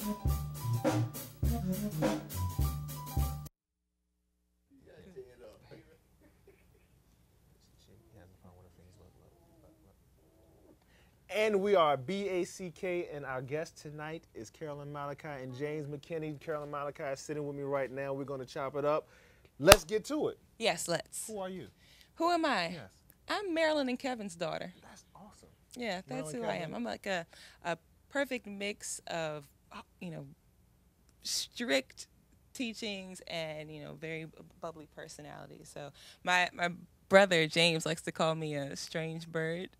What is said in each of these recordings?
And we are BACK, and our guest tonight is Carolyn Malachi and James McKinney. Carolyn Malachi is sitting with me right now. We're going to chop it up. Let's get to it. Yes, let's. Who are you? Who am I? Yes. I'm Marilyn and Kevin's daughter. That's awesome. Yeah, that's who I am. I'm like a perfect mix of, strict teachings and, very bubbly personality. So my brother, James, likes to call me a strange bird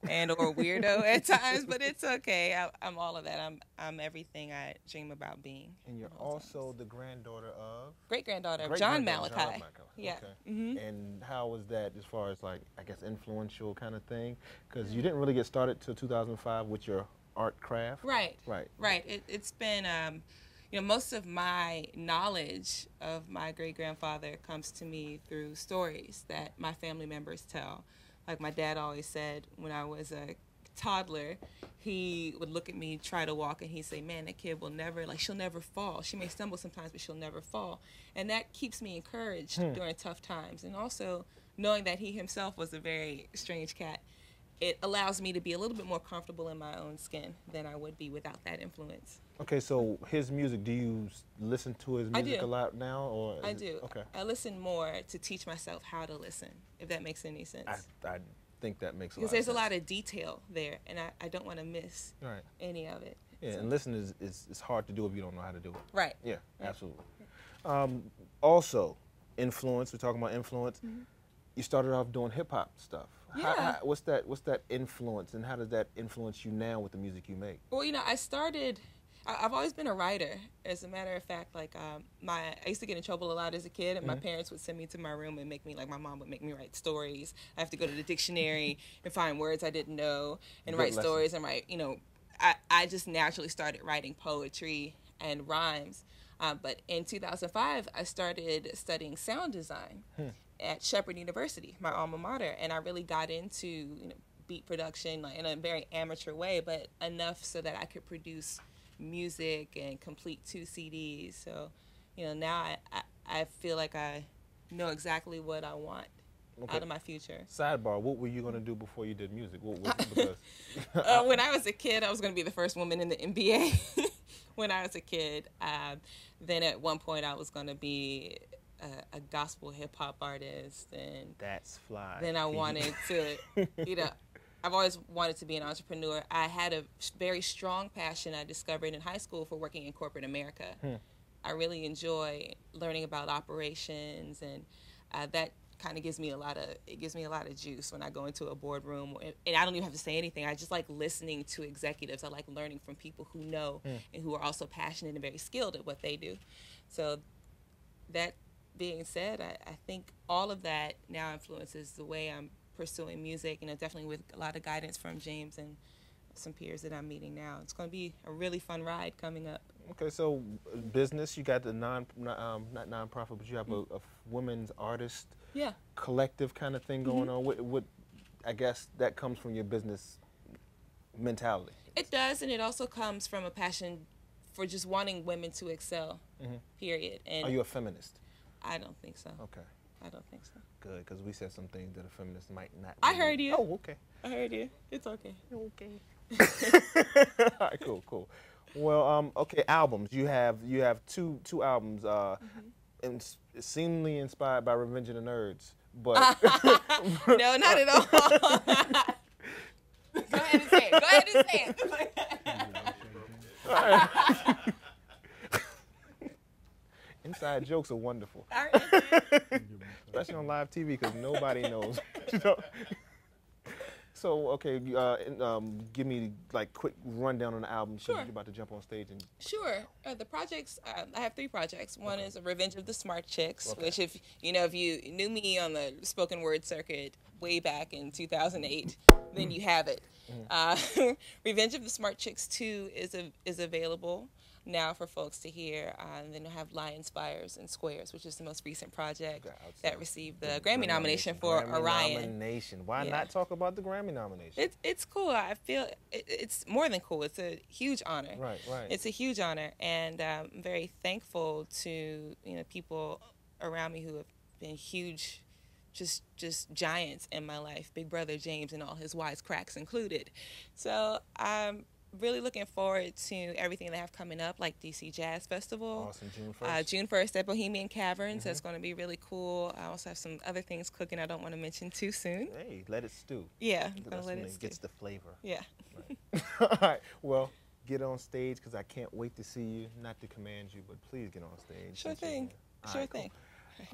and or weirdo at times, but it's okay. I'm all of that. I'm everything I dream about being. And you're also the granddaughter of? Great-granddaughter of John Malachi. Yeah. Okay. Mm-hmm. And how was that as far as, like, I guess, influential kind of thing? Because you didn't really get started till 2005 with your art craft. Right. Right. Right. It's been, most of my knowledge of my great-grandfather comes to me through stories that my family members tell. Like my dad always said when I was a toddler, he would look at me, try to walk, and he'd say, man, that kid will never, she'll never fall. She may stumble sometimes, but she'll never fall. And that keeps me encouraged during tough times. And also knowing that he himself was a very strange cat, it allows me to be a little bit more comfortable in my own skin than I would be without that influence. Okay, so his music, do you listen to his music a lot now? Or I do. Okay. I listen more to teach myself how to listen, if that makes any sense. I think that makes a lot of sense. Because there's a lot of detail there, and I don't want to miss any of it. Yeah, so. And listening is hard to do if you don't know how to do it. Right. Yeah, absolutely. Also, influence, we're talking about influence. Mm-hmm. You started off doing hip-hop stuff. Yeah. What's that influence, and how does that influence you now with the music you make? Well, I've always been a writer. As a matter of fact, I used to get in trouble a lot as a kid, and my parents would send me to my room and make me, my mom would make me write stories. I have to go to the dictionary and find words I didn't know and write stories and write, I just naturally started writing poetry and rhymes. But in 2005, I started studying sound design at Shepherd University, my alma mater, and I really got into beat production in a very amateur way, but enough so that I could produce music and complete 2 CDs. So, now I feel like I know exactly what I want out of my future. Sidebar, what were you going to do before you did music? When I was a kid, I was going to be the first woman in the NBA. When I was a kid. Then at one point I was going to be a gospel hip-hop artist. And that's fly. Then I wanted to, I've always wanted to be an entrepreneur. I had a very strong passion I discovered in high school for working in corporate America. I really enjoy learning about operations, and that kind of gives me a lot of juice when I go into a boardroom. And I don't even have to say anything. I just like listening to executives. I like learning from people who know and who are also passionate and very skilled at what they do. So that being said, I think all of that now influences the way I'm pursuing music, definitely with a lot of guidance from James and some peers that I'm meeting now. It's going to be a really fun ride coming up. Okay, so business, you got the not nonprofit, but you have a women's artist collective kind of thing going on. What I guess that comes from your business mentality. It does, and it also comes from a passion for just wanting women to excel, period. And are you a feminist? I don't think so. Okay. I don't think so. Good, because we said some things that a feminist might not. I heard you. Oh, okay. I heard you. It's okay. Okay. All right, cool. Well, okay, albums. You have two albums, seemingly inspired by Revenge of the Nerds, but no, not at all. Go ahead and say it. All right. Inside jokes are wonderful, especially on live TV because nobody knows. So, okay, give me quick rundown on the album. Sure. You're about to jump on stage and. Sure. The projects. I have 3 projects. One is a Revenge of the Smart Chicks, which if you knew me on the spoken word circuit, way back in 2008, then you have it. Revenge of the Smart Chicks 2 is available now for folks to hear. And then you'll have Lions, Fires, and Squares, which is the most recent project that received the Grammy nomination for Orion. Why not talk about the Grammy nomination? It's cool. I feel it's more than cool. It's a huge honor. Right. It's a huge honor, and I'm very thankful to people around me who have been huge, just giants in my life. Big Brother James and all his wisecracks included. So I'm really looking forward to everything they have coming up, like DC Jazz Festival. Awesome, June 1st. June 1st at Bohemian Caverns. That's going to be really cool. I also have some other things cooking I don't want to mention too soon. Hey, let it stew. Yeah, I'm let it stew. Gets the flavor. Yeah. Right. All right. Well, get on stage because I can't wait to see you. Not to command you, but please get on stage. Sure thing. Sure thing. Cool.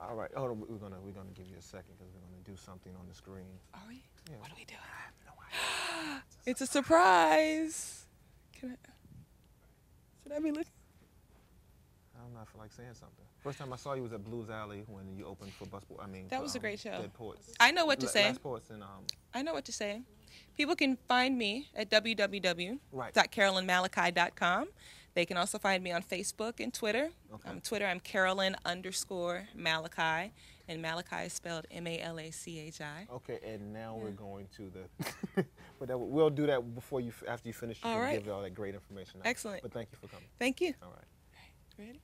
All right. Hold on. We're gonna give you a second because we're gonna do something on the screen. Are we? Yeah. What are we doing? I have no idea. It's a surprise. Should I be looking? I don't know. I feel like saying something. First time I saw you was at Blues Alley when you opened for that was a great show. Dead Poets. I know what to say. Last Poets and I know what to say. People can find me at www.carolynmalachi.com. They can also find me on Facebook and Twitter. Okay. Twitter, I'm Carolyn_Malachi, and Malachi is spelled Malachi. Okay, and now we're going to the. But we'll do that after you finish. You can give all that great information out. Excellent. But thank you for coming. Thank you. All right. Ready?